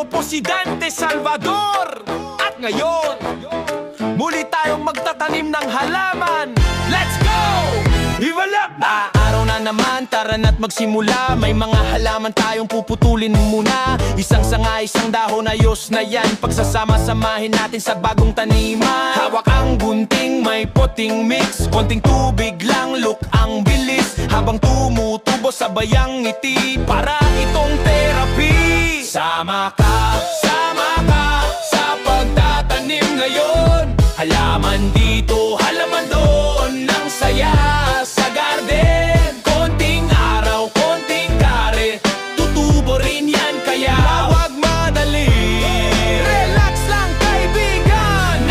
Ako po si Dante Salvador. At ngayon, muli tayong magtatanim ng halaman. Let's go! Iwalap na! Araw na naman, tara na't magsimula. May mga halaman tayong puputulin muna. Isang sanga, isang dahon, ayos na yan. Pagsasama-samahin natin sa bagong taniman. Hawak ang gunting, may poting mix. Konting tubig lang, look ang bilis. Habang tumutubo, sabay ang ngiti. Para itong therapy. Sama ka sa pagtatanim ngayon. Halaman dito, halaman doon. Ang saya sa garden. Konting araw, konting kare. Tutubo rin yan, kaya huwag madali. Relax lang, kaibigan.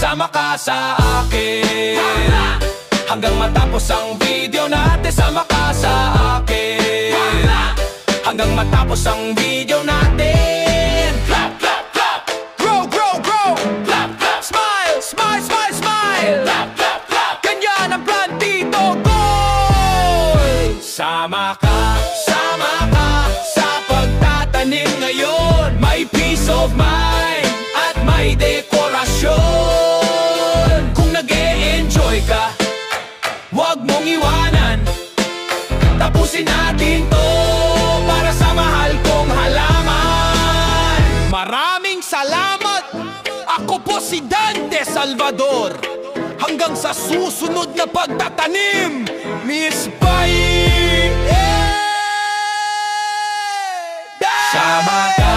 Sama ka sa akin. Hanggang matapos ang video natin. Sama ka sa akin. Hanggang matapos ang video natin. Clap, clap, clap. Grow, grow, grow. Clap, clap. Smile, smile, smile, smile. Clap, clap, clap. Ganyan ang plan dito, goal. Sama ka sa pagtatanim ngayon. May peace of mind at may dekorasyon. Kung nag-e-enjoy ka, huwag mong iwanan. Tapusin natin to para sa mahal kong halaman. Maraming salamat. Ako po si Dante Salvador. Hanggang sa susunod na pagtatanim, Miss Pai. Sama ka